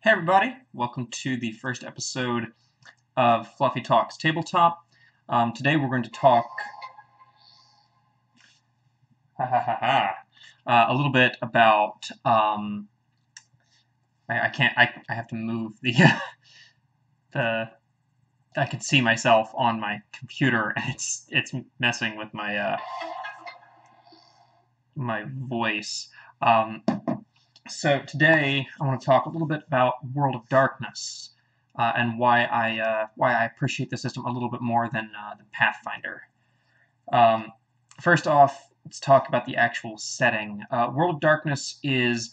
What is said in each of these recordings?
Hey everybody, welcome to the first episode of Fluffy Talks Tabletop. Today we're going to talk a little bit about I have to move the the I can see myself on my computer and it's messing with my my voice. Um, so today I want to talk a little bit about World of Darkness. And why I appreciate the system a little bit more than Pathfinder. Um, First off, let's talk about the actual setting. World of Darkness is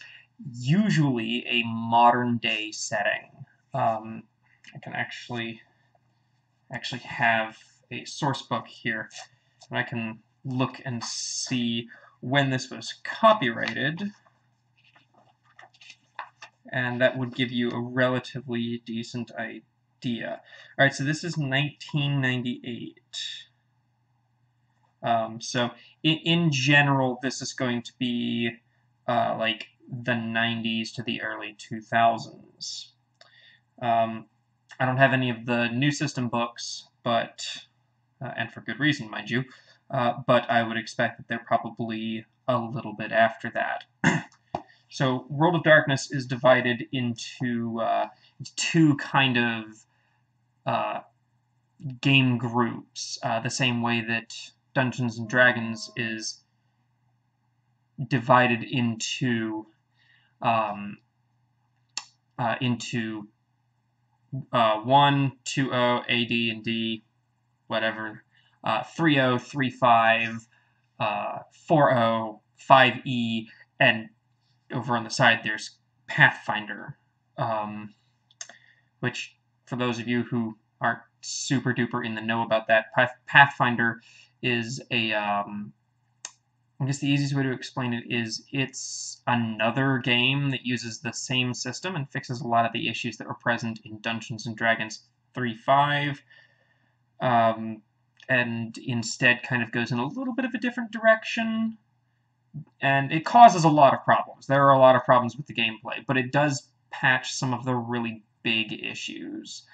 usually a modern day setting. I can actually have a source book here, and I can look and see when this was copyrighted, and that would give you a relatively decent idea. Alright, so this is 1998. So in general, this is going to be like the 90s to the early 2000s. I don't have any of the new system books, but and for good reason, mind you, but I would expect that they're probably a little bit after that. So World of Darkness is divided into two kind of game groups, the same way that Dungeons and Dragons is divided into 1, 2, O, A, D, and D, whatever, 3, O, 3, 5, 4, O, 5E, and over on the side there's Pathfinder, which, for those of you who aren't super duper in the know about that, Pathfinder is a, I guess the easiest way to explain it is it's another game that uses the same system and fixes a lot of the issues that were present in Dungeons & Dragons 3.5, and instead kind of goes in a little bit of a different direction, and it causes a lot of problems. There are a lot of problems with the gameplay, but it does patch some of the really big issues.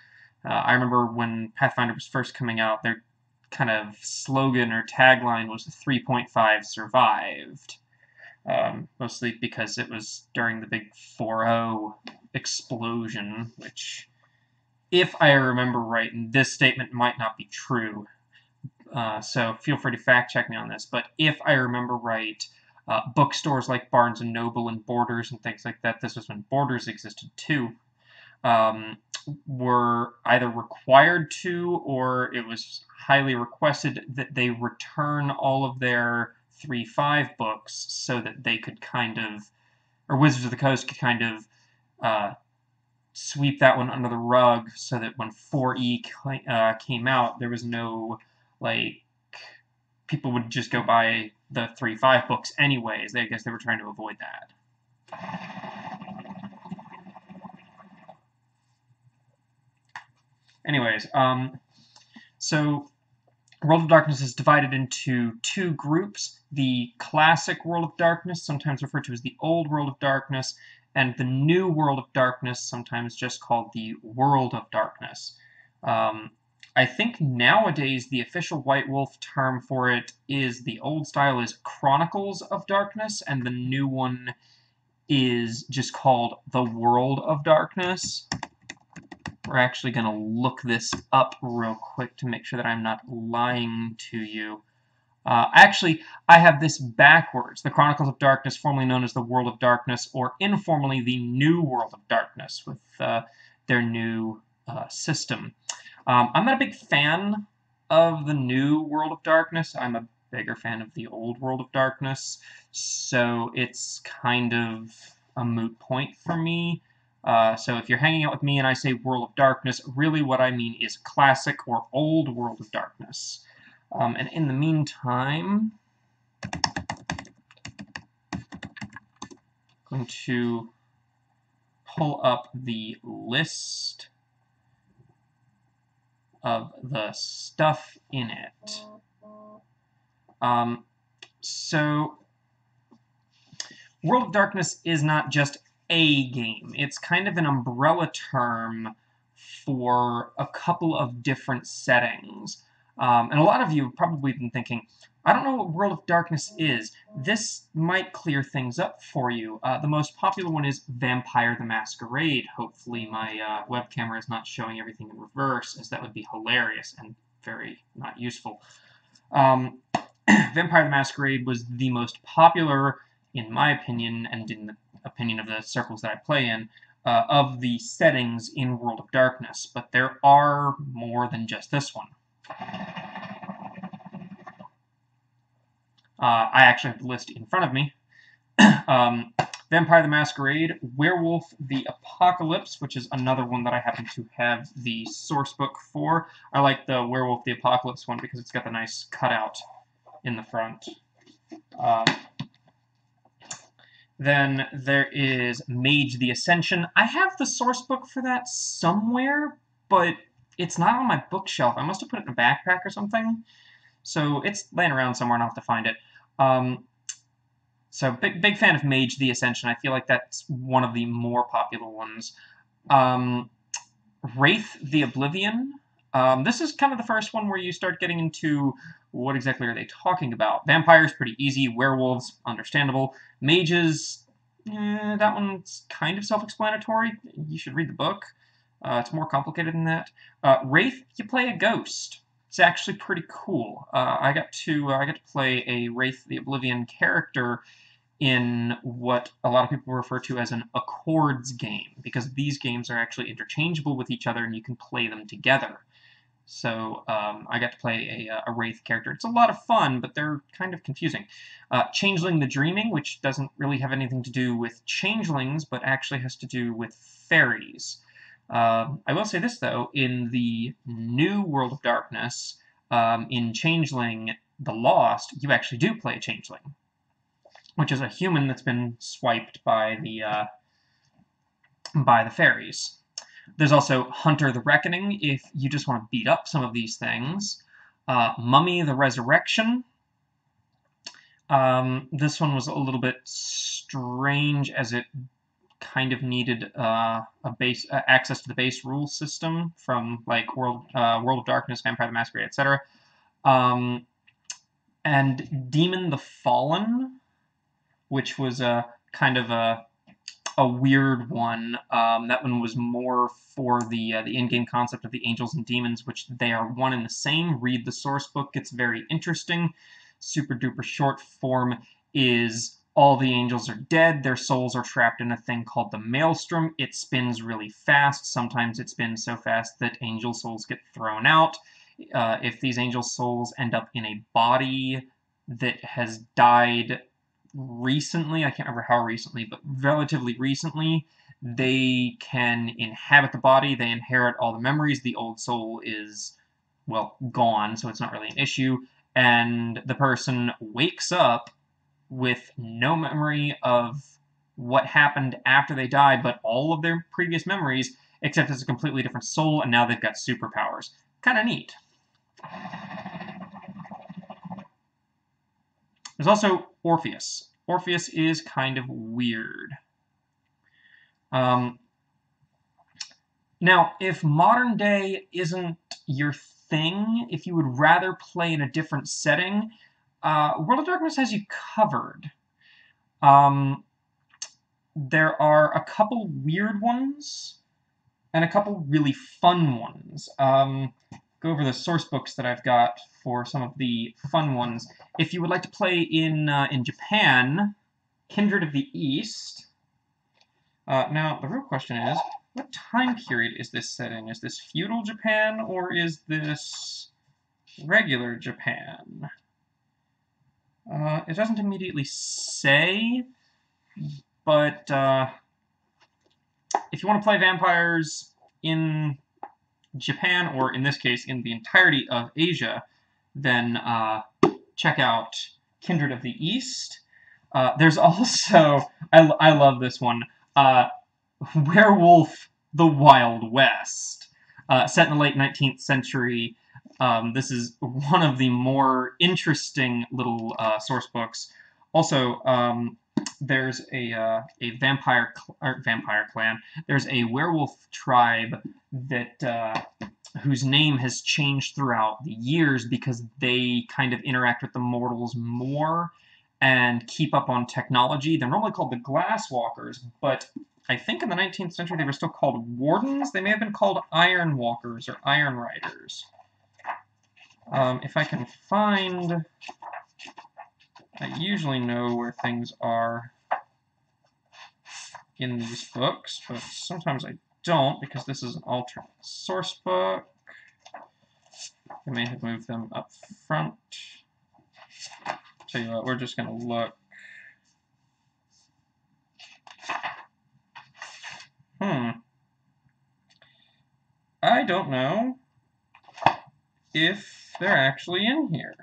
I remember when Pathfinder was first coming out, their kind of slogan or tagline was 3.5 survived, mostly because it was during the big 4.0 explosion, which, if I remember right, and this statement might not be true, so feel free to fact check me on this, but if I remember right, bookstores like Barnes & Noble and Borders and things like that, this was when Borders existed too, were either required to, or it was highly requested that they return all of their 3.5 books so that they could kind of, or Wizards of the Coast could kind of sweep that one under the rug, so that when 4E came out, there was no, like, people would just go buy the 3.5 books anyways. I guess they were trying to avoid that. Anyways, so World of Darkness is divided into two groups. The classic World of Darkness, sometimes referred to as the Old World of Darkness, and the New World of Darkness, sometimes just called the World of Darkness. I think nowadays the official White Wolf term for it is, the old style is Chronicles of Darkness, and the new one is just called the World of Darkness. We're actually going to look this up real quick to make sure that I'm not lying to you. Actually, I have this backwards. The Chronicles of Darkness, formerly known as the World of Darkness, or informally the New World of Darkness, with their new system. I'm not a big fan of the New World of Darkness. I'm a bigger fan of the Old World of Darkness, so it's kind of a moot point for me. So if you're hanging out with me and I say World of Darkness, really what I mean is classic or old World of Darkness. And in the meantime, I'm going to pull up the list of the stuff in it. So World of Darkness is not just a game. It's kind of an umbrella term for a couple of different settings. And a lot of you have probably been thinking, I don't know what World of Darkness is. This might clear things up for you. The most popular one is Vampire the Masquerade. Hopefully my web camera is not showing everything in reverse, as that would be hilarious and very not useful. Vampire the Masquerade was the most popular, in my opinion, and in the opinion of the circles that I play in, of the settings in World of Darkness. But there are more than just this one. I actually have the list in front of me. Vampire the Masquerade, Werewolf the Apocalypse, which is another one that I happen to have the source book for. I like the Werewolf the Apocalypse one because it's got the nice cutout in the front. Then there is Mage the Ascension. I have the source book for that somewhere, but it's not on my bookshelf. I must have put it in a backpack or something. So it's laying around somewhere and I'll have to find it. So big fan of Mage the Ascension. I feel like that's one of the more popular ones. Wraith the Oblivion. This is kind of the first one where you start getting into what exactly are they talking about. Vampires, pretty easy. Werewolves, understandable. Mages, that one's kind of self-explanatory. You should read the book. It's more complicated than that. Wraith, you play a ghost. It's actually pretty cool. I got to play a Wraith the Oblivion character in what a lot of people refer to as an Accords game, because these games are actually interchangeable with each other and you can play them together. So I got to play a Wraith character. It's a lot of fun, but they're kind of confusing. Changeling the Dreaming, which doesn't really have anything to do with changelings, but actually has to do with fairies. I will say this, though. In the new World of Darkness, in Changeling the Lost, you actually do play a changeling, which is a human that's been swiped by the fairies. There's also Hunter the Reckoning, if you just want to beat up some of these things. Mummy the Resurrection. This one was a little bit strange, as it kind of needed access to the base rule system from like World of Darkness, Vampire the Masquerade, etc. And Demon the Fallen, which was a kind of a weird one. That one was more for the in-game concept of the angels and demons, which they are one and the same. Read the source book; it's very interesting. Super duper short form is all the angels are dead. Their souls are trapped in a thing called the Maelstrom. It spins really fast. Sometimes it spins so fast that angel souls get thrown out. If these angel souls end up in a body that has died recently, I can't remember how recently, but relatively recently, they can inhabit the body. They inherit all the memories. The old soul is, well, gone, so it's not really an issue. And the person wakes up with no memory of what happened after they died, but all of their previous memories, except it's a completely different soul, and now they've got superpowers. Kind of neat. There's also Orpheus. Orpheus is kind of weird. Now, if modern day isn't your thing, if you would rather play in a different setting, World of Darkness has you covered. There are a couple weird ones and a couple really fun ones. Go over the source books that I've got for some of the fun ones. If you would like to play in Japan, Kindred of the East. Now, the real question is, what time period is this set in? Is this feudal Japan, or is this regular Japan? It doesn't immediately say, but if you want to play vampires in Japan, or in this case, in the entirety of Asia, then check out Kindred of the East. There's also, I love this one, Werewolf the Wild West, set in the late 19th century. This is one of the more interesting little source books. Also, there's a vampire clan. There's a werewolf tribe that whose name has changed throughout the years because they kind of interact with the mortals more and keep up on technology. They're normally called the Glasswalkers, but I think in the 19th century they were still called Wardens. They may have been called Iron Walkers or Iron Riders. If I can find... I usually know where things are in these books, but sometimes I don't because this is an alternate source book. I may have moved them up front. Tell you what, we're just going to look. I don't know if they're actually in here.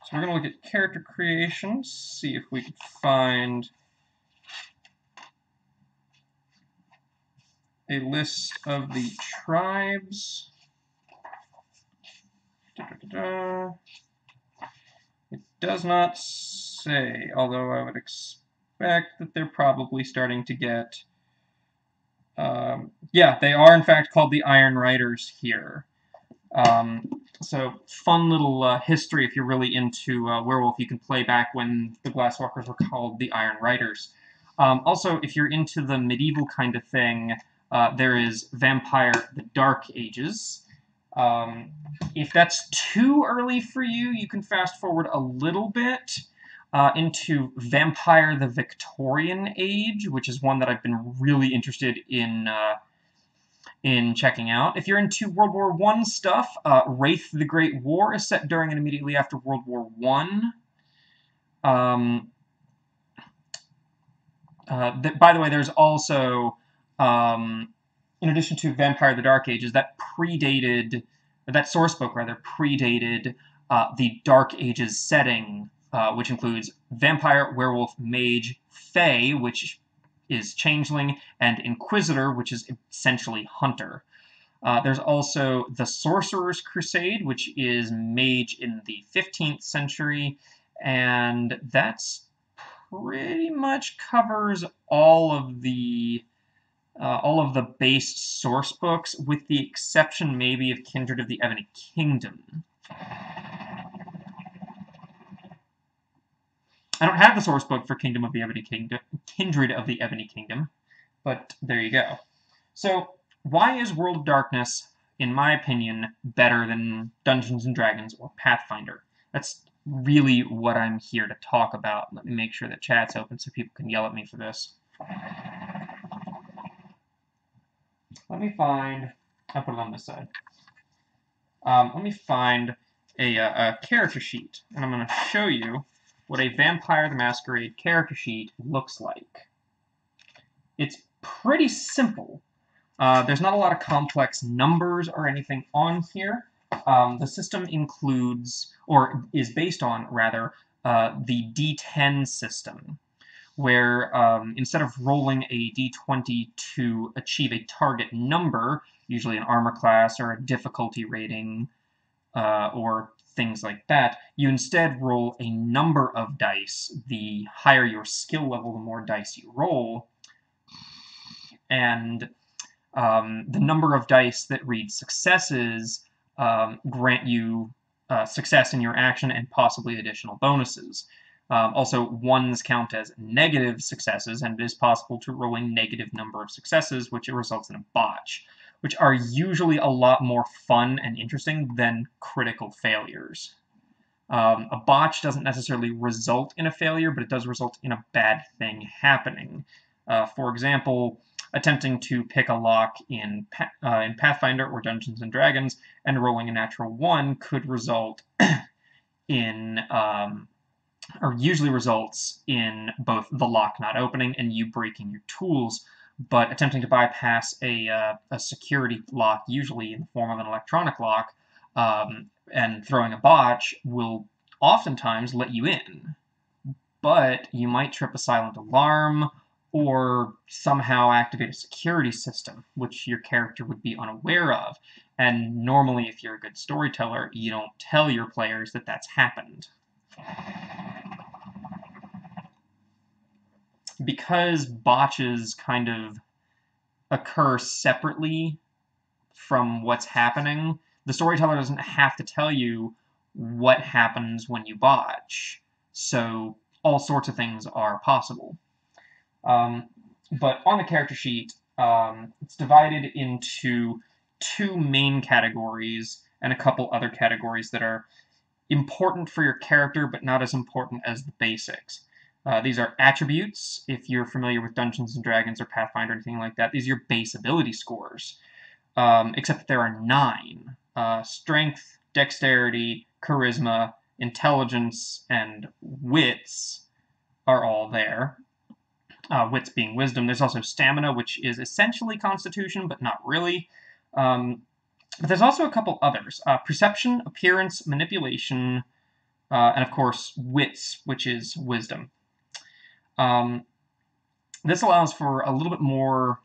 So we're going to look at character creation, see if we can find a list of the tribes. It does not say, although I would expect that they're probably starting to get... yeah, they are in fact called the Iron Riders here. So fun little history if you're really into werewolf. You can play back when the Glasswalkers were called the Iron Riders. Also, if you're into the medieval kind of thing, there is Vampire: The Dark Ages. If that's too early for you, you can fast forward a little bit into Vampire: The Victorian Age, which is one that I've been really interested in checking out. If you're into World War I stuff, Wraith the Great War is set during and immediately after World War I. By the way, there's also, in addition to Vampire: The Dark Ages, that source book rather predated the Dark Ages setting, which includes Vampire, Werewolf, Mage, Fae, which is Changeling, and Inquisitor, which is essentially Hunter. There's also the Sorcerer's Crusade, which is Mage in the 15th century, and that's pretty much covers all of the base source books, with the exception maybe of Kindred of the Ebony Kingdom. I don't have the source book for Kindred of the Ebony Kingdom, but there you go. So, why is World of Darkness, in my opinion, better than Dungeons & Dragons or Pathfinder? That's really what I'm here to talk about. Let me make sure that chat's open so people can yell at me for this. Let me find... I'll put it on this side. Let me find a character sheet, and I'm going to show you what a Vampire the Masquerade character sheet looks like. It's pretty simple. There's not a lot of complex numbers or anything on here. The system includes, or is based on, rather, the D10 system, where instead of rolling a D20 to achieve a target number, usually an armor class or a difficulty rating, or things like that, you instead roll a number of dice. The higher your skill level, the more dice you roll, and the number of dice that read successes grant you success in your action and possibly additional bonuses. Also, ones count as negative successes, and it is possible to roll a negative number of successes, which results in a botch, which are usually a lot more fun and interesting than critical failures. A botch doesn't necessarily result in a failure, but it does result in a bad thing happening. For example, attempting to pick a lock in Pathfinder or Dungeons & Dragons and rolling a natural 1 could result in, or usually results in both the lock not opening and you breaking your tools, but attempting to bypass a security lock, usually in the form of an electronic lock, and throwing a botch will oftentimes let you in. But you might trip a silent alarm, or somehow activate a security system, which your character would be unaware of. And normally, if you're a good storyteller, you don't tell your players that that's happened. Because botches kind of occur separately from what's happening, the storyteller doesn't have to tell you what happens when you botch. So all sorts of things are possible. Um, but on the character sheet, it's divided into two main categories and a couple other categories that are important for your character, but not as important as the basics. These are attributes, if you're familiar with Dungeons and Dragons or Pathfinder or anything like that. These are your base ability scores, except that there are 9. Strength, dexterity, charisma, intelligence, and wits are all there. Wits being wisdom. There's also stamina, which is essentially constitution, but not really. But there's also a couple others. Perception, appearance, manipulation, and of course, wits, which is wisdom. This allows for a little bit more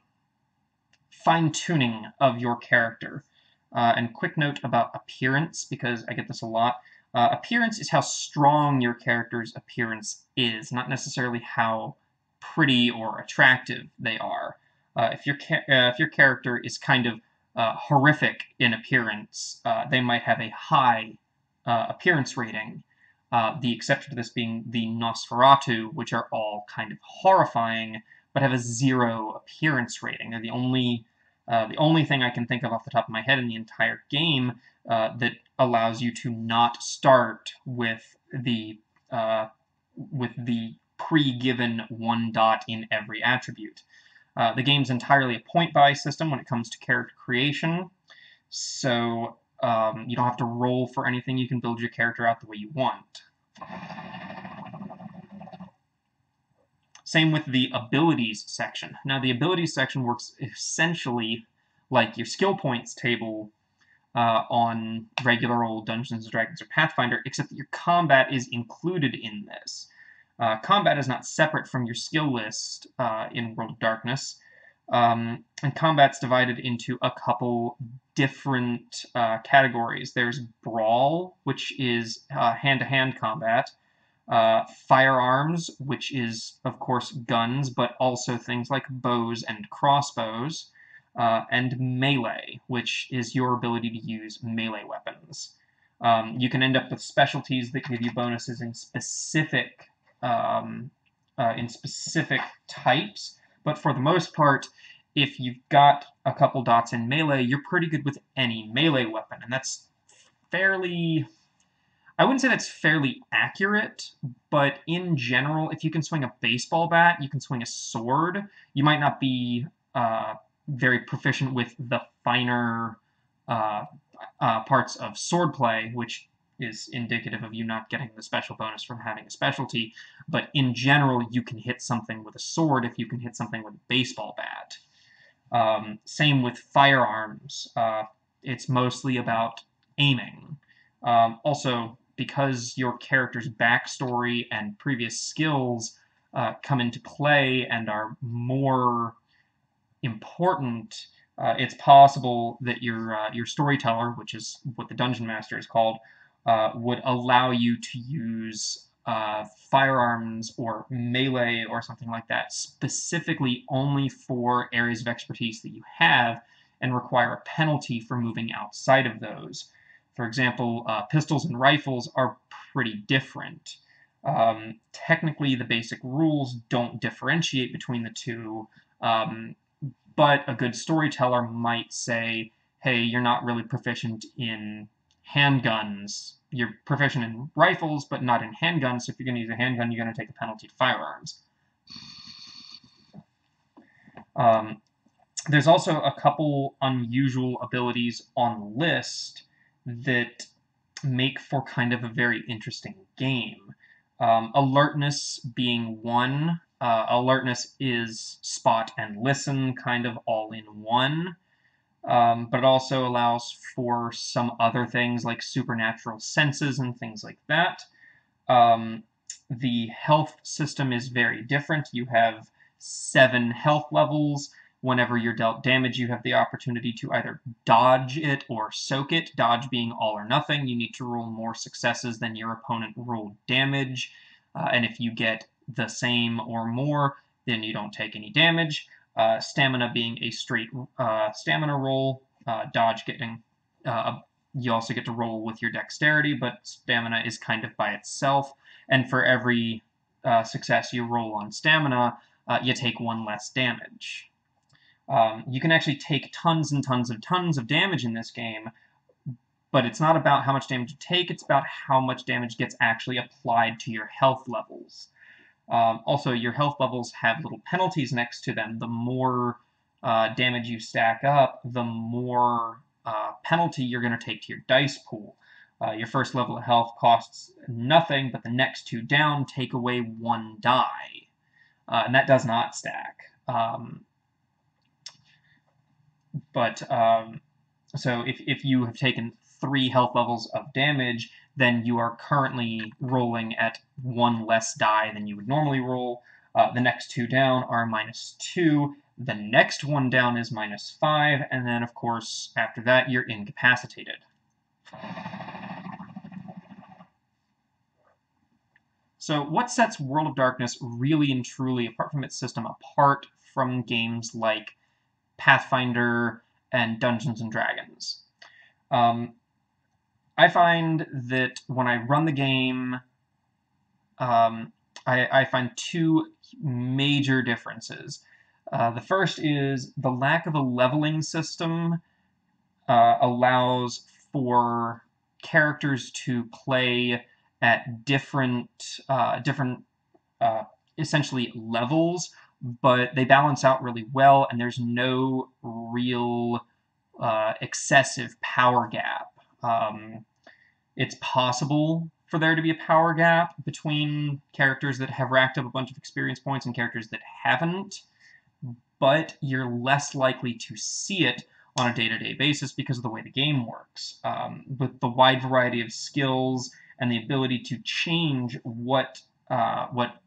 fine-tuning of your character. And quick note about appearance, because I get this a lot. Appearance is how strong your character's appearance is, not necessarily how pretty or attractive they are. If your character is kind of horrific in appearance, they might have a high appearance rating. The exception to this being the Nosferatu, which are all kind of horrifying, but have a 0 appearance rating. They're the only thing I can think of off the top of my head in the entire game that allows you to not start with the pre-given 1 dot in every attribute. The game's entirely a point-buy system when it comes to character creation, so you don't have to roll for anything. You can build your character out the way you want. Same with the abilities section. Now, the abilities section works essentially like your skill points table on regular old Dungeons & Dragons or Pathfinder, except that your combat is included in this. Combat is not separate from your skill list in World of Darkness, and combat's divided into a couple different categories. There's Brawl, which is hand-to-hand combat, Firearms, which is, of course, guns, but also things like bows and crossbows, and Melee, which is your ability to use melee weapons. You can end up with specialties that give you bonuses in specific types, but for the most part, if you've got a couple dots in melee, you're pretty good with any melee weapon, and that's fairly... I wouldn't say that's fairly accurate, but in general, if you can swing a baseball bat, you can swing a sword. You might not be very proficient with the finer parts of swordplay, which is indicative of you not getting the special bonus from having a specialty, but in general, you can hit something with a sword if you can hit something with a baseball bat. Same with firearms. It's mostly about aiming. Also, because your character's backstory and previous skills come into play and are more important, it's possible that your storyteller, which is what the Dungeon Master is called, would allow you to use firearms or melee or something like that specifically only for areas of expertise that you have and require a penalty for moving outside of those. For example, pistols and rifles are pretty different. Technically, the basic rules don't differentiate between the two, but a good storyteller might say, hey, you're not really proficient in handguns. You're proficient in rifles, but not in handguns, so if you're going to use a handgun, you're going to take a penalty to firearms. There's also a couple unusual abilities on the list that make for kind of a very interesting game. Alertness being one. Alertness is spot and listen, kind of all in one. But it also allows for some other things like supernatural senses and things like that. The health system is very different. You have 7 health levels, whenever you're dealt damage, you have the opportunity to either dodge it or soak it, dodge being all or nothing. You need to roll more successes than your opponent rolled damage, and if you get the same or more, then you don't take any damage. Stamina being a straight stamina roll, dodge getting, you also get to roll with your dexterity, but stamina is kind of by itself, and for every success you roll on stamina, you take one less damage. You can actually take tons and tons of damage in this game, but it's not about how much damage you take, it's about how much damage gets actually applied to your health levels. Also, your health levels have little penalties next to them. The more damage you stack up, the more penalty you're going to take to your dice pool. Your first level of health costs nothing, but the next two down take away 1 die. And that does not stack. So if you have taken 3 health levels of damage, then you are currently rolling at 1 less die than you would normally roll. The next 2 down are -2. The next one down is -5, and then, of course, after that, you're incapacitated. So what sets World of Darkness really and truly, apart from its system, apart from games like Pathfinder and Dungeons & Dragons? I find that when I run the game, I find 2 major differences. The first is the lack of a leveling system allows for characters to play at different essentially levels, but they balance out really well, and there's no real excessive power gap. It's possible for there to be a power gap between characters that have racked up a bunch of experience points and characters that haven't, but you're less likely to see it on a day-to-day basis because of the way the game works. With the wide variety of skills and the ability to change what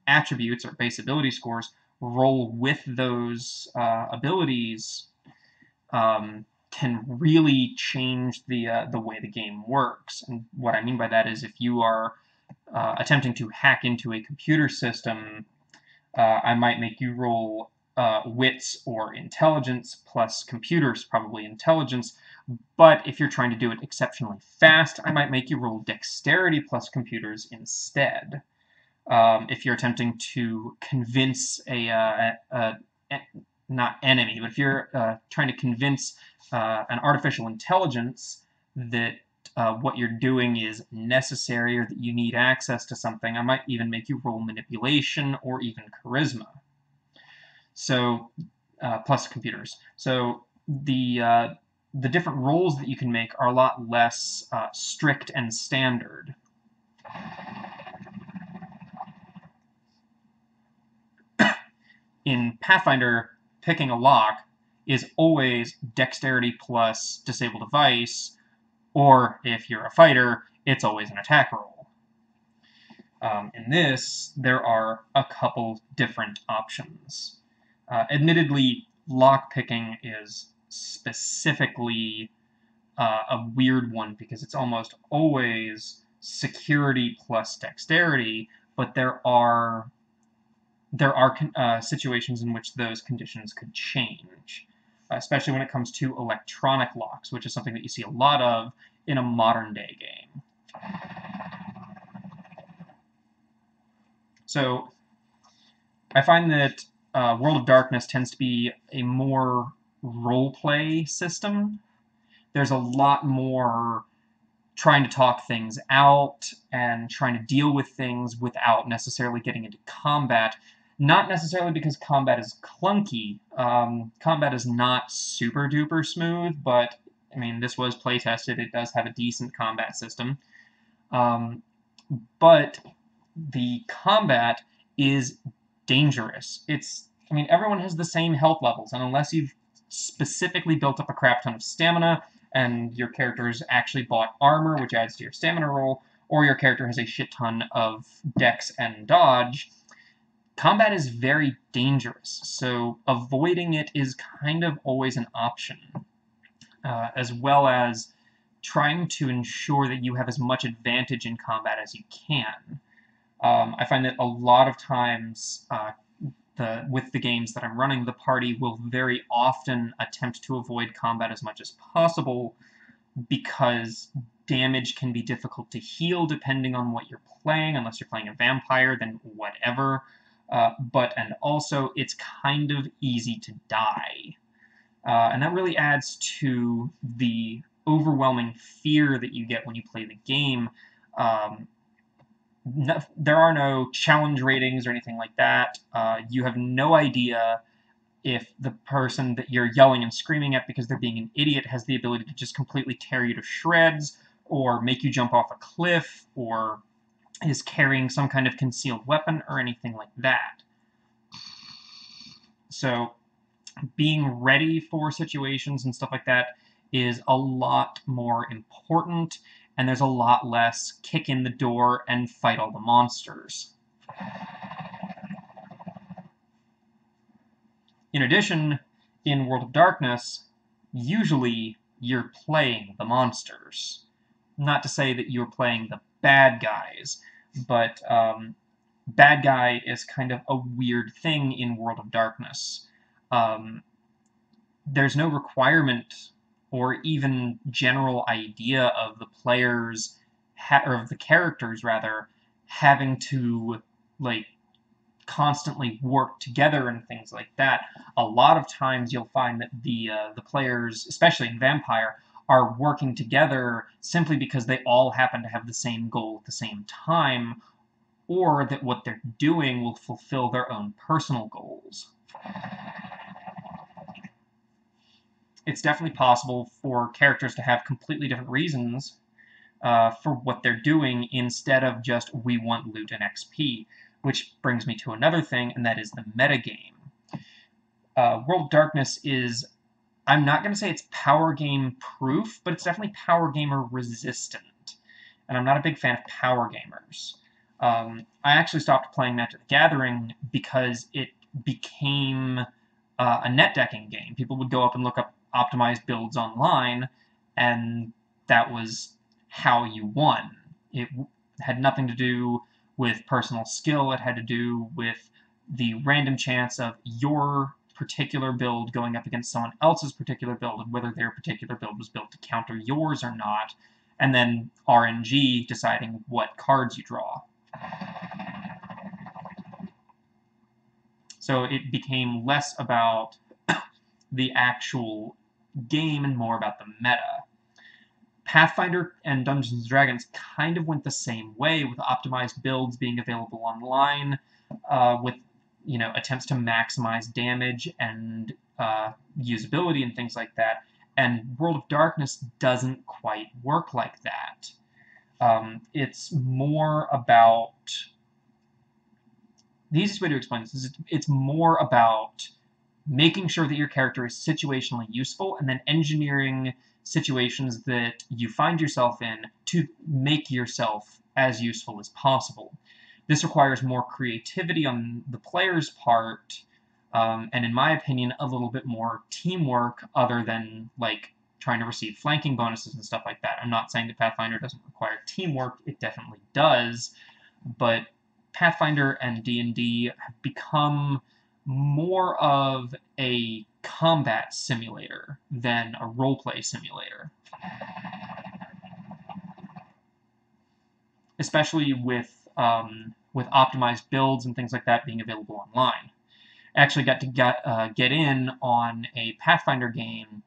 attributes or base ability scores roll with those abilities, can really change the way the game works. And what I mean by that is if you are attempting to hack into a computer system, I might make you roll wits or intelligence plus computers, probably intelligence. But if you're trying to do it exceptionally fast, I might make you roll dexterity plus computers instead. If you're attempting to convince not enemy, but if you're trying to convince an artificial intelligence that what you're doing is necessary or that you need access to something, I might even make you roll manipulation or even charisma. So, plus computers. So the different rolls that you can make are a lot less strict and standard. In Pathfinder, picking a lock is always dexterity plus disable device, or if you're a fighter, it's always an attack roll. In this, there are a couple different options. Admittedly, lock-picking is specifically a weird one because it's almost always security plus dexterity, but there are situations in which those conditions could change, especially when it comes to electronic locks, which is something that you see a lot of in a modern-day game. So I find that World of Darkness tends to be a more role-play system. There's a lot more trying to talk things out and trying to deal with things without necessarily getting into combat. Not necessarily because combat is clunky. Combat is not super duper smooth, but I mean, this was play tested. It does have a decent combat system. But the combat is dangerous. I mean, everyone has the same health levels, and unless you've specifically built up a crap ton of stamina, and your character's actually bought armor, which adds to your stamina roll, or your character has a shit ton of dex and dodge, combat is very dangerous, so avoiding it is kind of always an option, as well as trying to ensure that you have as much advantage in combat as you can. I find that a lot of times with the games that I'm running, the party will very often attempt to avoid combat as much as possible because damage can be difficult to heal depending on what you're playing. Unless you're playing a vampire, then whatever. And also, it's kind of easy to die. And that really adds to the overwhelming fear that you get when you play the game. There are no challenge ratings or anything like that. You have no idea if the person that you're yelling and screaming at because they're being an idiot has the ability to just completely tear you to shreds, or make you jump off a cliff, or is carrying some kind of concealed weapon, or anything like that. So being ready for situations and stuff like that is a lot more important, and there's a lot less kick in the door and fight all the monsters. In addition, in World of Darkness, usually you're playing the monsters. Not to say that you're playing the bad guys, but bad guy is kind of a weird thing in World of Darkness. There's no requirement or even general idea of the players, or of the characters rather, having to like constantly work together and things like that. A lot of times you'll find that the players, especially in Vampire, are working together simply because they all happen to have the same goal at the same time, or that what they're doing will fulfill their own personal goals. It's definitely possible for characters to have completely different reasons for what they're doing instead of just, we want loot and XP. Which brings me to another thing, and that is the metagame. World of Darkness is, I'm not going to say it's power game proof, but it's definitely power gamer resistant. And I'm not a big fan of power gamers. I actually stopped playing Magic the Gathering because it became a net decking game. People would go up and look up optimized builds online, and that was how you won. It had nothing to do with personal skill. It had to do with the random chance of your particular build going up against someone else's particular build, and whether their particular build was built to counter yours or not, and then RNG deciding what cards you draw. So it became less about the actual game and more about the meta. Pathfinder and Dungeons & Dragons kind of went the same way, with optimized builds being available online, with attempts to maximize damage and usability and things like that. And World of Darkness doesn't quite work like that. It's more about... The easiest way to explain this is it's more about making sure that your character is situationally useful, and then engineering situations that you find yourself in to make yourself as useful as possible. This requires more creativity on the player's part, and in my opinion, a little bit more teamwork other than like trying to receive flanking bonuses and stuff like that. I'm not saying that Pathfinder doesn't require teamwork, it definitely does, but Pathfinder and D&D have become more of a combat simulator than a roleplay simulator. Especially with optimized builds and things like that being available online. I actually got to get in on a Pathfinder game,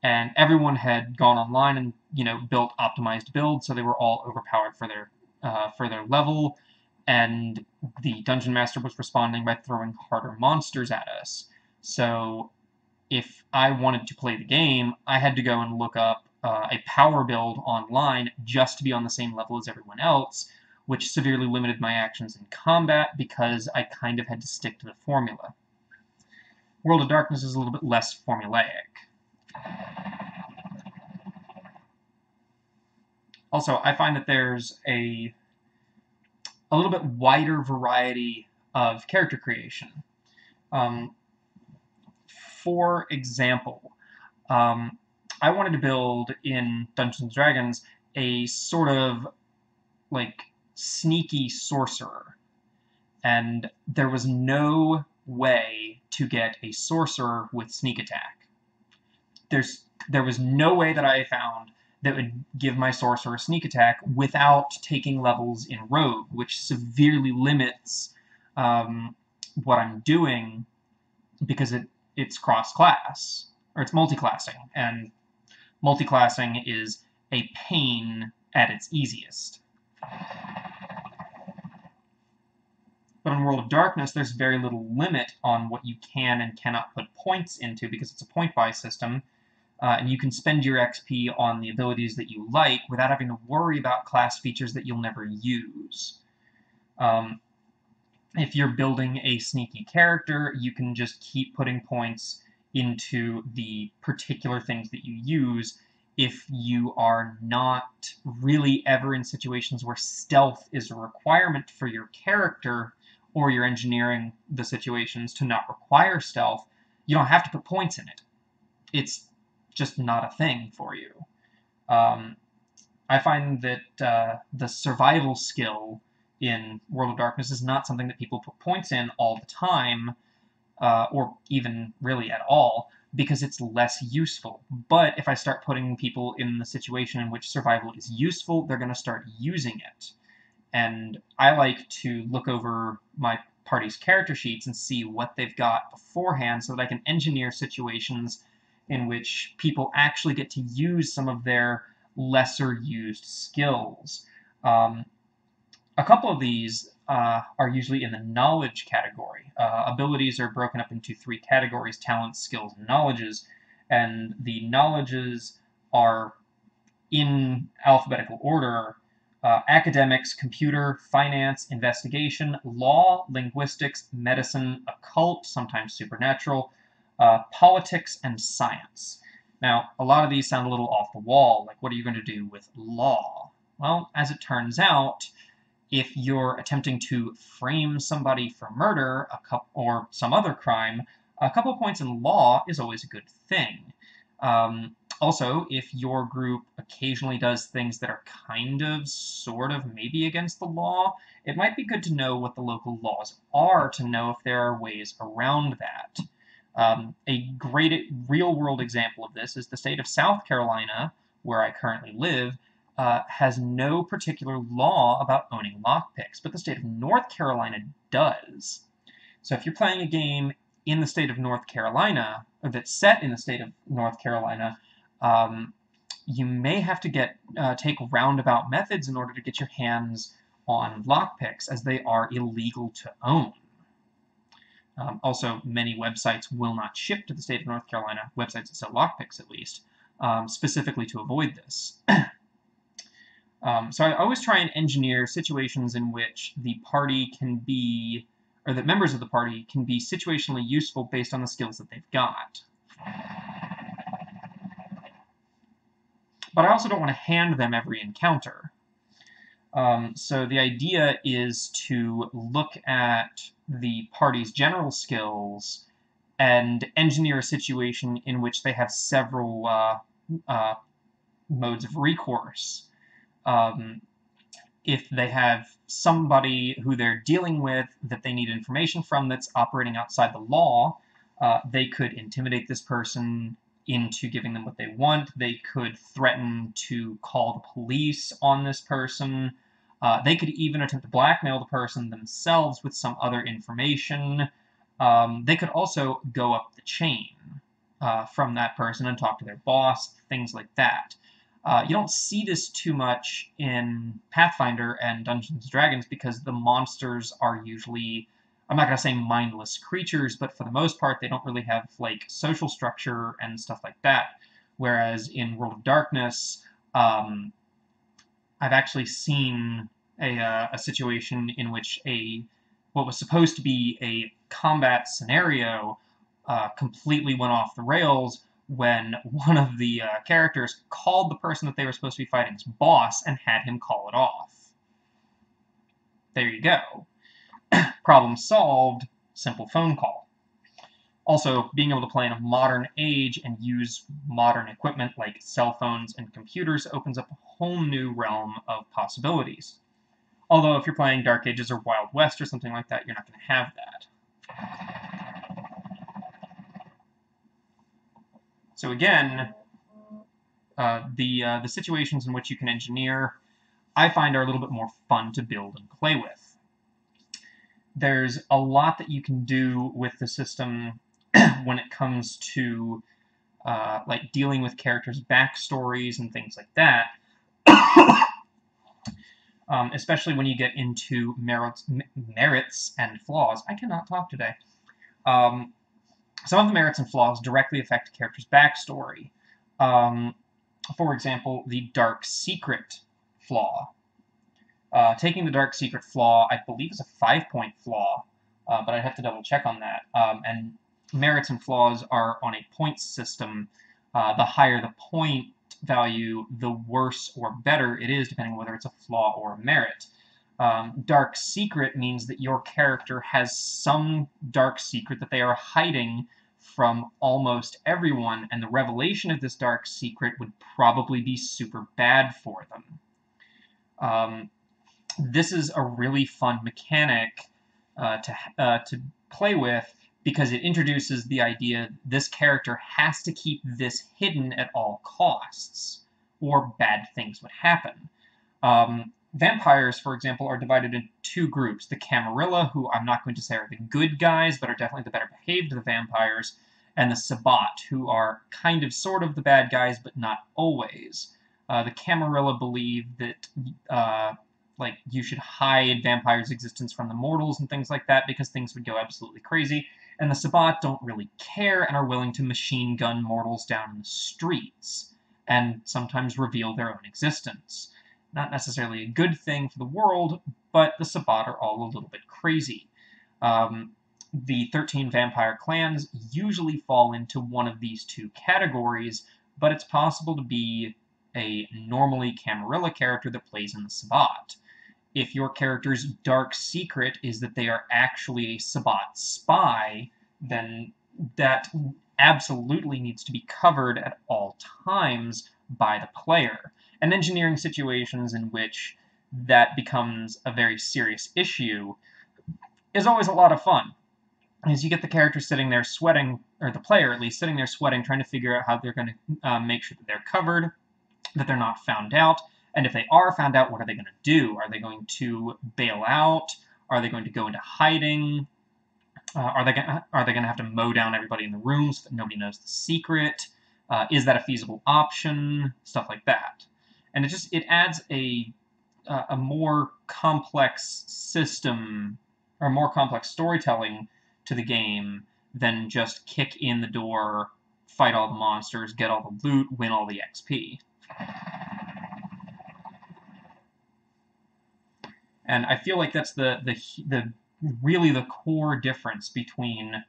and everyone had gone online and built optimized builds, so they were all overpowered for their level. And the Dungeon Master was responding by throwing harder monsters at us. So if I wanted to play the game, I had to go and look up a power build online just to be on the same level as everyone else, which severely limited my actions in combat because I kind of had to stick to the formula. World of Darkness is a little bit less formulaic. Also, I find that there's a little bit wider variety of character creation. Um, for example, I wanted to build in Dungeons and Dragons a sort of like sneaky sorcerer, and there was no way to get a sorcerer with sneak attack. There was no way that I found that would give my sorcerer sneak attack without taking levels in Rogue, which severely limits what I'm doing because it's cross-class, or it's multi-classing, and multi-classing is a pain at its easiest. But in World of Darkness, there's very little limit on what you can and cannot put points into because it's a point-buy system, and you can spend your XP on the abilities that you like without having to worry about class features that you'll never use. If you're building a sneaky character, you can just keep putting points into the particular things that you use if you are not really ever in situations where stealth is a requirement for your character, or you're engineering the situations to not require stealth. You don't have to put points in it. It's just not a thing for you. I find that the survival skill in World of Darkness is not something that people put points in all the time, or even really at all, because it's less useful. But if I start putting people in the situation in which survival is useful, they're going to start using it. And I like to look over my party's character sheets and see what they've got beforehand so that I can engineer situations in which people actually get to use some of their lesser used skills. A couple of these are usually in the knowledge category. Abilities are broken up into 3 categories: talents, skills, and knowledges. And the knowledges are in alphabetical order: academics, computer, finance, investigation, law, linguistics, medicine, occult, sometimes supernatural, politics, and science. Now, a lot of these sound a little off the wall, like what are you going to do with law? Well, as it turns out, if you're attempting to frame somebody for murder or some other crime, a couple points in law is always a good thing. Also, if your group occasionally does things that are kind of, sort of, maybe against the law, it might be good to know what the local laws are to know if there are ways around that. A great real-world example of this is the state of South Carolina, where I currently live, has no particular law about owning lockpicks, but the state of North Carolina does. So if you're playing a game in the state of North Carolina, or that's set in the state of North Carolina, you may have to take roundabout methods in order to get your hands on lockpicks, as they are illegal to own. Also, many websites will not ship to the state of North Carolina, websites that sell lockpicks at least, specifically to avoid this. So I always try and engineer situations in which the party can be, or that members of the party can be situationally useful based on the skills that they've got. But I also don't want to hand them every encounter. So the idea is to look at the party's general skills and engineer a situation in which they have several modes of recourse. If they have somebody who they're dealing with that they need information from that's operating outside the law, they could intimidate this person into giving them what they want. They could threaten to call the police on this person. They could even attempt to blackmail the person themselves with some other information. They could also go up the chain from that person and talk to their boss, things like that. You don't see this too much in Pathfinder and Dungeons & Dragons because the monsters are usually, I'm not going to say mindless creatures, but for the most part they don't really have like social structure and stuff like that. Whereas in World of Darkness, I've actually seen a situation in which what was supposed to be a combat scenario completely went off the rails when one of the characters called the person that they were supposed to be fighting's boss and had him call it off. There you go. Problem solved, simple phone call. Also, being able to play in a modern age and use modern equipment like cell phones and computers opens up a whole new realm of possibilities. Although if you're playing Dark Ages or Wild West or something like that, you're not going to have that. So again, the situations in which you can engineer, I find are a little bit more fun to build and play with. There's a lot that you can do with the system when it comes to like dealing with characters' backstories and things like that. Especially when you get into merits and flaws. I cannot talk today. Some of the merits and flaws directly affect a character's backstory. For example, the Dark Secret flaw. Taking the Dark Secret flaw, I believe, is a 5-point flaw, but I'd have to double check on that. And merits and flaws are on a points system. The higher the point value, the worse or better it is, depending on whether it's a flaw or a merit. Dark Secret means that your character has some dark secret that they are hiding from almost everyone, and the revelation of this dark secret would probably be super bad for them. This is a really fun mechanic to play with, because it introduces the idea this character has to keep this hidden at all costs, or bad things would happen. Vampires, for example, are divided into two groups. The Camarilla, who I'm not going to say are the good guys, but are definitely the better behaved of the vampires, and the Sabbat, who are kind of sort of the bad guys, but not always. The Camarilla believe that like you should hide vampires' existence from the mortals and things like that, because things would go absolutely crazy. And the Sabbat don't really care and are willing to machine gun mortals down in the streets, and sometimes reveal their own existence. Not necessarily a good thing for the world, but the Sabbat are all a little bit crazy. The 13 vampire clans usually fall into one of these two categories, but it's possible to be a normally Camarilla character that plays in the Sabbat. If your character's dark secret is that they are actually a Sabbat spy, then that absolutely needs to be covered at all times by the player. And engineering situations in which that becomes a very serious issue is always a lot of fun. As you get the character sitting there sweating, or the player at least, sitting there sweating, trying to figure out how they're going to make sure that they're covered, that they're not found out, and if they are found out, what are they going to do? Are they going to bail out? Are they going to go into hiding? Are they going to have to mow down everybody in the room so that nobody knows the secret? Is that a feasible option? Stuff like that. And it adds a more complex system, or more complex storytelling to the game than just kick in the door, fight all the monsters, get all the loot, win all the XP. And I feel like that's the really the core difference between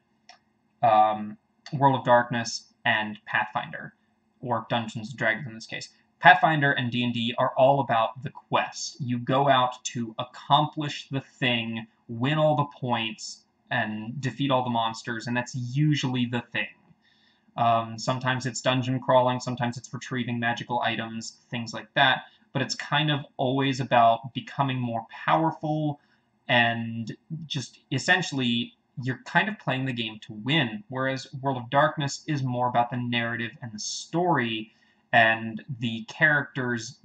World of Darkness and Pathfinder, or Dungeons & Dragons in this case. Pathfinder and D&D are all about the quest. You go out to accomplish the thing, win all the points, and defeat all the monsters, and that's usually the thing. Sometimes it's dungeon crawling, sometimes it's retrieving magical items, things like that, but it's kind of always about becoming more powerful, and just essentially you're kind of playing the game to win, whereas World of Darkness is more about the narrative and the story, and the characters'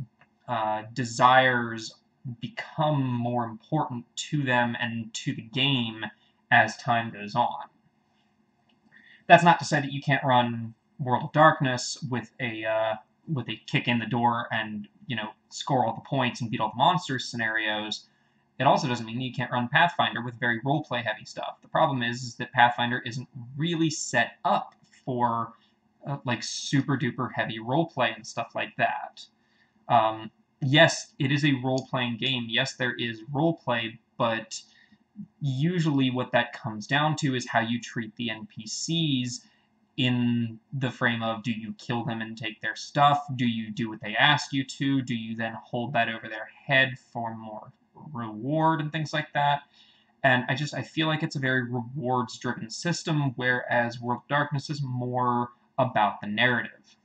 desires become more important to them and to the game as time goes on. That's not to say that you can't run World of Darkness with a kick in the door and, score all the points and beat all the monsters scenarios. It also doesn't mean that you can't run Pathfinder with very roleplay heavy stuff. The problem is that Pathfinder isn't really set up for like super duper heavy roleplay and stuff like that. Yes, it is a role-playing game. Yes, there is roleplay, but usually what that comes down to is how you treat the NPCs, in the frame of, do you kill them and take their stuff? Do you do what they ask you to? Do you then hold that over their head for more reward and things like that? And I feel like it's a very rewards-driven system, whereas World of Darkness is more about the narrative.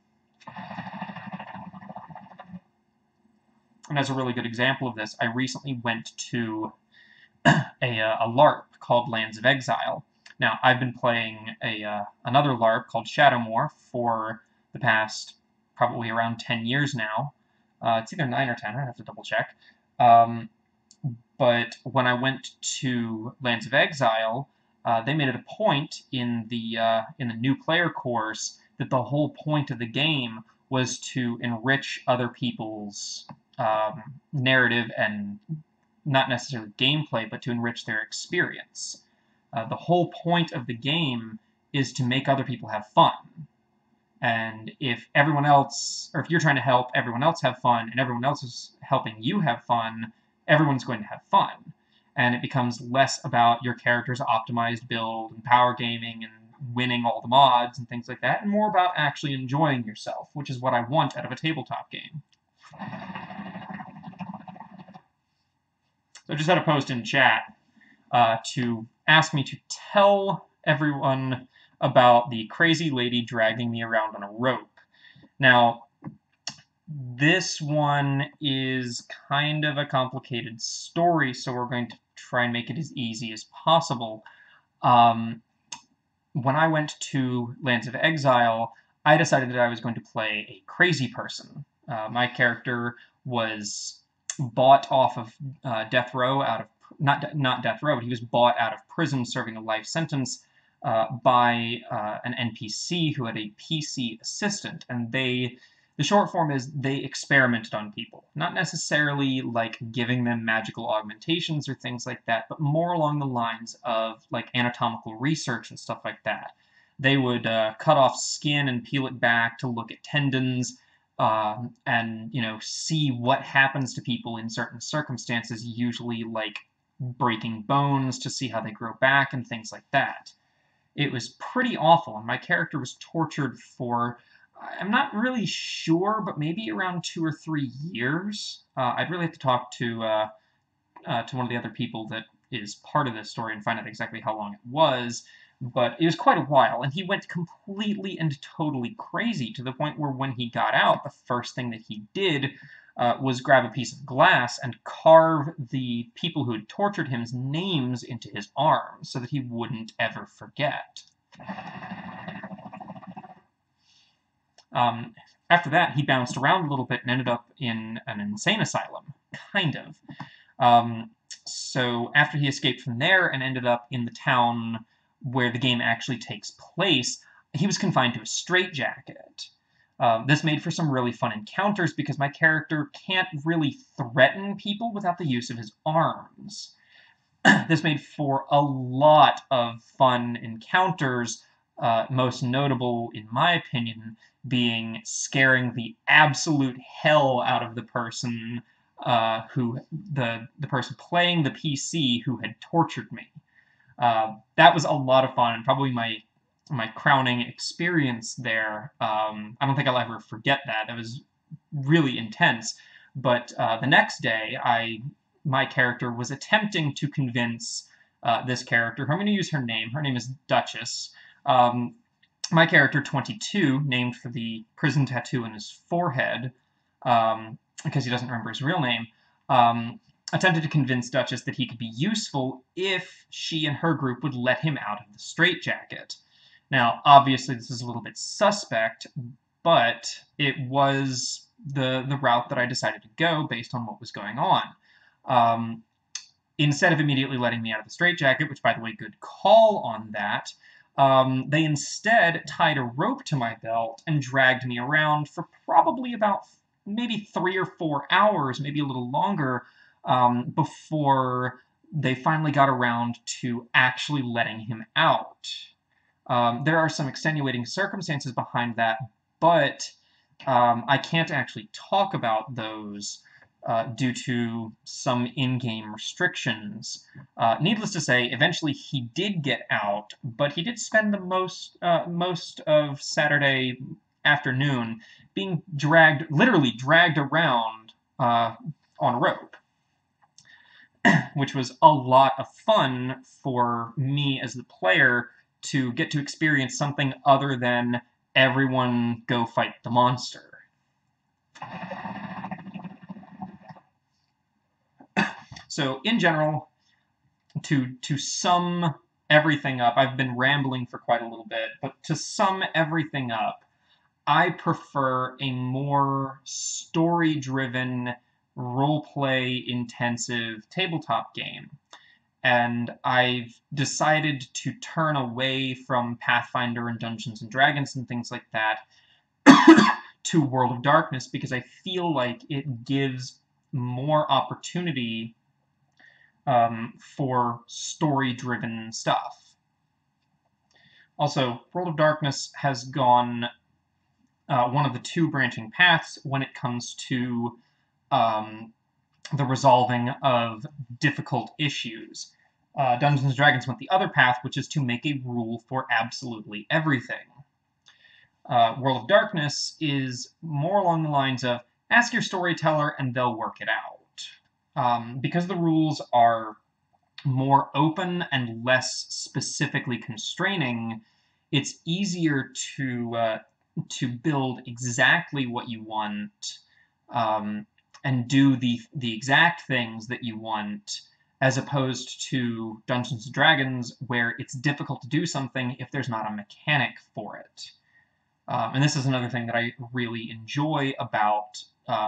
And as a really good example of this, I recently went to a LARP called Lands of Exile. Now, I've been playing another LARP called Shadowmoor for the past probably around 10 years now. It's either 9 or 10, I have to double check. But when I went to Lands of Exile, they made it a point in the new player course that the whole point of the game was to enrich other people's narrative and not necessarily gameplay, but to enrich their experience. The whole point of the game is to make other people have fun. And if everyone else, or if you're trying to help everyone else have fun, and everyone else is helping you have fun, everyone's going to have fun. And it becomes less about your character's optimized build and power gaming and winning all the mods and things like that, and more about actually enjoying yourself, which is what I want out of a tabletop game. So I just had a post in chat to ask me to tell everyone about the crazy lady dragging me around on a rope. Now, this one is kind of a complicated story, so we're going to try and make it as easy as possible. When I went to Lands of Exile, I decided that I was going to play a crazy person. My character was bought off of death row out of not death row, but he was bought out of prison serving a life sentence by an NPC who had a PC assistant, and the short form is they experimented on people, not necessarily like giving them magical augmentations or things like that, but more along the lines of like anatomical research and stuff like that. They would cut off skin and peel it back to look at tendons, and see what happens to people in certain circumstances, usually like breaking bones to see how they grow back and things like that. It was pretty awful, and my character was tortured for, I'm not really sure, but maybe around 2 or 3 years. I'd really have to talk to one of the other people that is part of this story and find out exactly how long it was, but it was quite a while, and he went completely and totally crazy to the point where when he got out, the first thing that he did was grab a piece of glass and carve the people who had tortured him's names into his arms so that he wouldn't ever forget. After that, he bounced around a little bit and ended up in an insane asylum, kind of. So after he escaped from there and ended up in the town where the game actually takes place, he was confined to a straitjacket. This made for some really fun encounters because my character can't really threaten people without the use of his arms. This made for a lot of fun encounters, most notable, in my opinion, being scaring the absolute hell out of the person the person playing the PC who had tortured me. That was a lot of fun, and probably my crowning experience there. I don't think I'll ever forget that. That was really intense. But the next day, my character was attempting to convince this character, who I'm going to use her name. Her name is Duchess. My character, 22, named for the prison tattoo on his forehead, because he doesn't remember his real name, attempted to convince Duchess that he could be useful if she and her group would let him out of the straitjacket. Now, obviously, this is a little bit suspect, but it was the route that I decided to go based on what was going on. Instead of immediately letting me out of the straitjacket, which, by the way, good call on that, they instead tied a rope to my belt and dragged me around for probably about maybe 3 or 4 hours, maybe a little longer, before they finally got around to actually letting him out. There are some extenuating circumstances behind that, but I can't actually talk about those due to some in-game restrictions. Needless to say, eventually he did get out, but he did spend the most of Saturday afternoon being literally dragged around on a rope. which was a lot of fun for me as the player to get to experience something other than everyone go fight the monster. So in general, to sum everything up, I've been rambling for quite a little bit, but to sum everything up, I prefer a more story-driven, role-play intensive tabletop game. And I've decided to turn away from Pathfinder and Dungeons and Dragons and things like that to World of Darkness because I feel like it gives more opportunity for story-driven stuff. Also, World of Darkness has gone one of the two branching paths when it comes to the resolving of difficult issues. Dungeons & Dragons went the other path, which is to make a rule for absolutely everything. World of Darkness is more along the lines of, ask your storyteller and they'll work it out. Because the rules are more open and less specifically constraining, it's easier to build exactly what you want and do the exact things that you want, as opposed to Dungeons & Dragons, where it's difficult to do something if there's not a mechanic for it. And this is another thing that I really enjoy about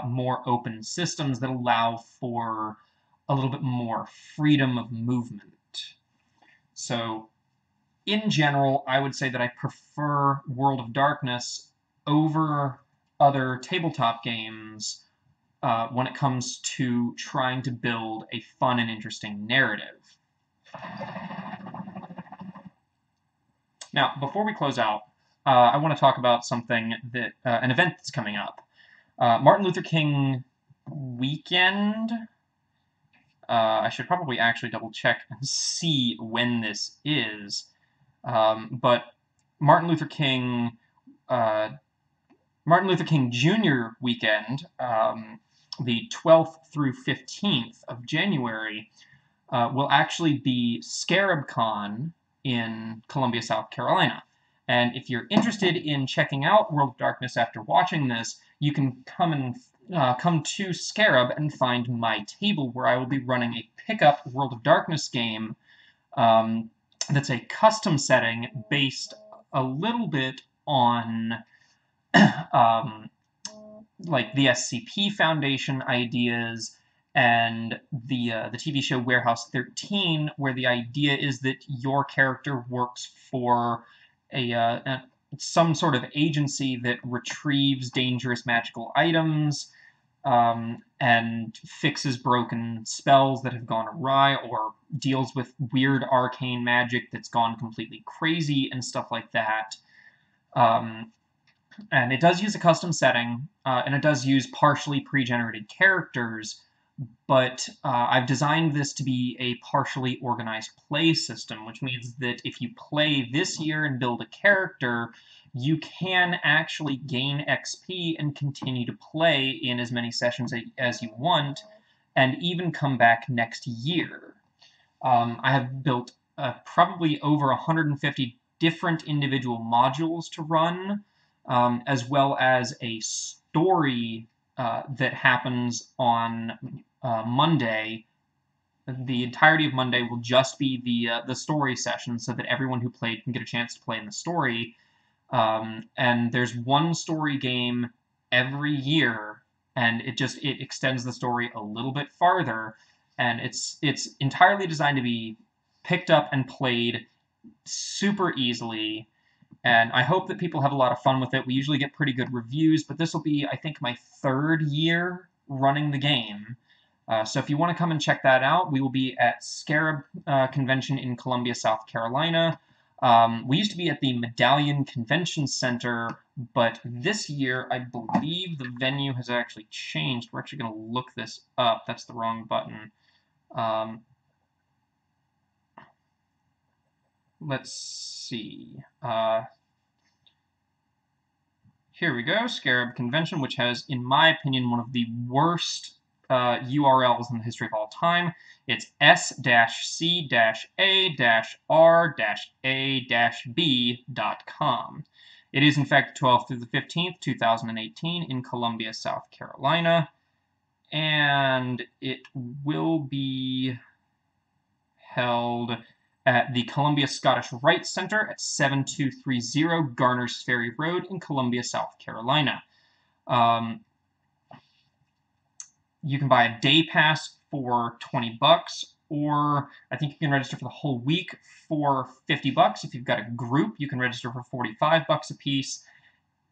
more open systems that allow for a little bit more freedom of movement. So, in general, I would say that I prefer World of Darkness over other tabletop games when it comes to trying to build a fun and interesting narrative. Now, before we close out, I want to talk about something that an event that's coming up. Martin Luther King weekend. I should probably actually double check and see when this is. But Martin Luther King Jr. weekend, the 12th through 15th of January, will actually be ScarabCon in Columbia, South Carolina. And if you're interested in checking out World of Darkness after watching this, you can come to Scarab and find my table, where I will be running a pickup World of Darkness game that's a custom setting based a little bit on like the SCP Foundation ideas and the TV show Warehouse 13, where the idea is that your character works for some sort of agency that retrieves dangerous magical items and fixes broken spells that have gone awry, or deals with weird arcane magic that's gone completely crazy and stuff like that. And it does use a custom setting, and it does use partially pre-generated characters, but I've designed this to be a partially organized play system, which means that if you play this year and build a character, you can actually gain XP and continue to play in as many sessions as you want, and even come back next year. I have built probably over 150 different individual modules to run, as well as a story that happens on Monday. The entirety of Monday will just be the story session, so that everyone who played can get a chance to play in the story. And there's one story game every year, and it extends the story a little bit farther, and it's entirely designed to be picked up and played super easily. And I hope that people have a lot of fun with it. We usually get pretty good reviews, but this will be, I think, my 3rd year running the game. So if you want to come and check that out, we will be at Scarab Convention in Columbia, South Carolina. We used to be at the Medallion Convention Center, but this year I believe the venue has actually changed. We're actually going to look this up. That's the wrong button. Let's see. Here we go, Scarab Convention, which has, in my opinion, one of the worst URLs in the history of all time. It's s-c-a-r-a-b.com. It is, in fact, 12th through the 15th, 2018, in Columbia, South Carolina. And it will be held at the Columbia Scottish Rite Center at 7230 Garners Ferry Road in Columbia, South Carolina. You can buy a day pass for $20, or I think you can register for the whole week for $50. If you've got a group, you can register for $45 a piece.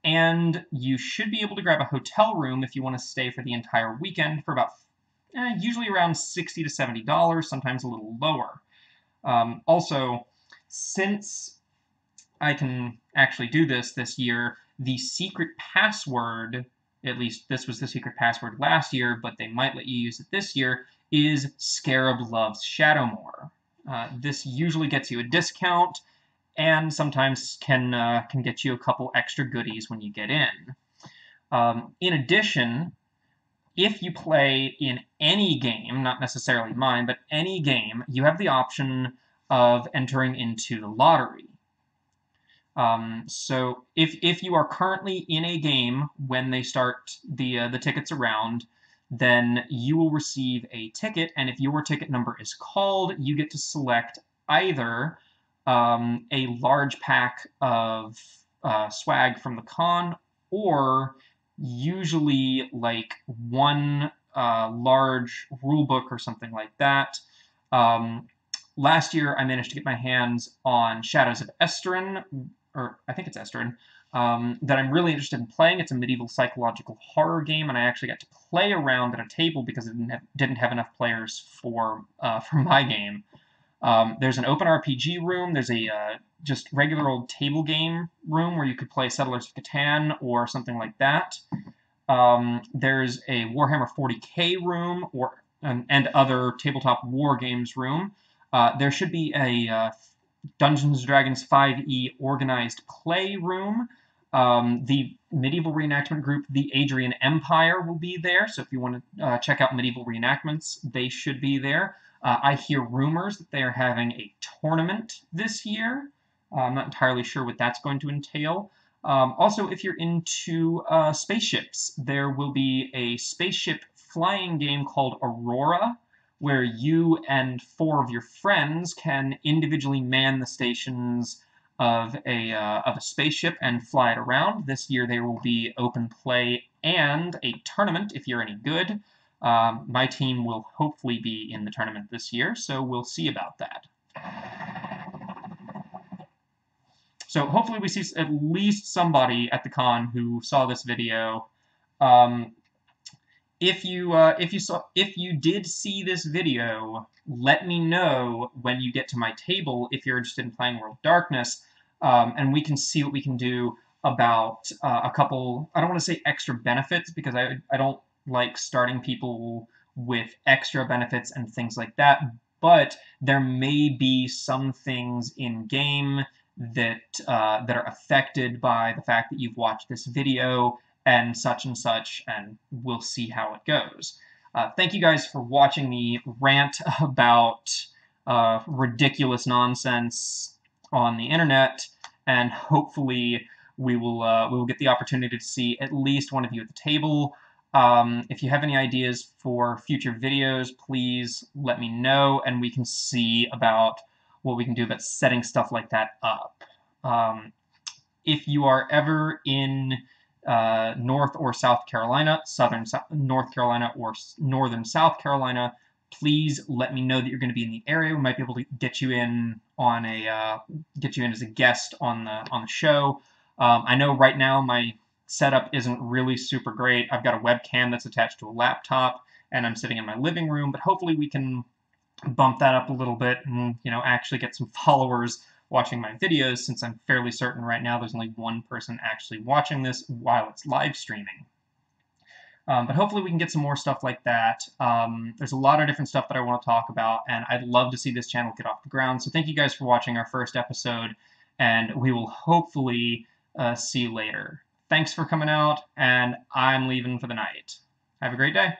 And you should be able to grab a hotel room if you want to stay for the entire weekend for about usually around $60 to $70, sometimes a little lower. Also, since I can actually do this year, the secret password, at least this was the secret password last year, but they might let you use it this year, is Scarab Loves Shadowmoor. This usually gets you a discount, and sometimes can get you a couple extra goodies when you get in. In addition, if you play in any game, not necessarily mine, but any game, you have the option of entering into the lottery. So if you are currently in a game when they start the tickets around, then you will receive a ticket, and if your ticket number is called, you get to select either a large pack of swag from the con, or usually like one large rule book or something like that. Last year, I managed to get my hands on Shadows of Esteren, or I think it's Esteren, that I'm really interested in playing. It's a medieval psychological horror game, and I actually got to play around at a table because it didn't have enough players for my game. There's an open RPG room. There's a just regular old table game room where you could play Settlers of Catan or something like that. There's a Warhammer 40K room and other tabletop war games room. There should be a Dungeons & Dragons 5e organized play room. The medieval reenactment group, the Adrian Empire, will be there. So if you want to check out medieval reenactments, they should be there. I hear rumors that they are having a tournament this year. I'm not entirely sure what that's going to entail. Also, if you're into spaceships, there will be a spaceship flying game called Aurora, where you and 4 of your friends can individually man the stations of a spaceship and fly it around. This year there will be open play and a tournament if you're any good. My team will hopefully be in the tournament this year, so we'll see about that. So hopefully we see at least somebody at the con who saw this video. If you did see this video, let me know when you get to my table if you're interested in playing World of Darkness, and we can see what we can do about a couple, I don't want to say extra benefits, because I don't like starting people with extra benefits and things like that, but there may be some things in game that are affected by the fact that you've watched this video and such, and we'll see how it goes. Thank you guys for watching me rant about ridiculous nonsense on the internet, and hopefully we will get the opportunity to see at least one of you at the table. If you have any ideas for future videos, please let me know, and we can see about what we can do about setting stuff like that up. If you are ever in North or South Carolina, southern North Carolina or northern South Carolina, please let me know that you're going to be in the area. We might be able to get you in on get you in as a guest on the show. I know right now my setup isn't really super great. I've got a webcam that's attached to a laptop, and I'm sitting in my living room, but hopefully we can bump that up a little bit and, actually get some followers watching my videos, since I'm fairly certain right now there's only one person actually watching this while it's live streaming. But hopefully we can get some more stuff like that. There's a lot of different stuff that I want to talk about, and I'd love to see this channel get off the ground. So thank you guys for watching our first episode, and we will hopefully see you later. Thanks for coming out, and I'm leaving for the night. Have a great day.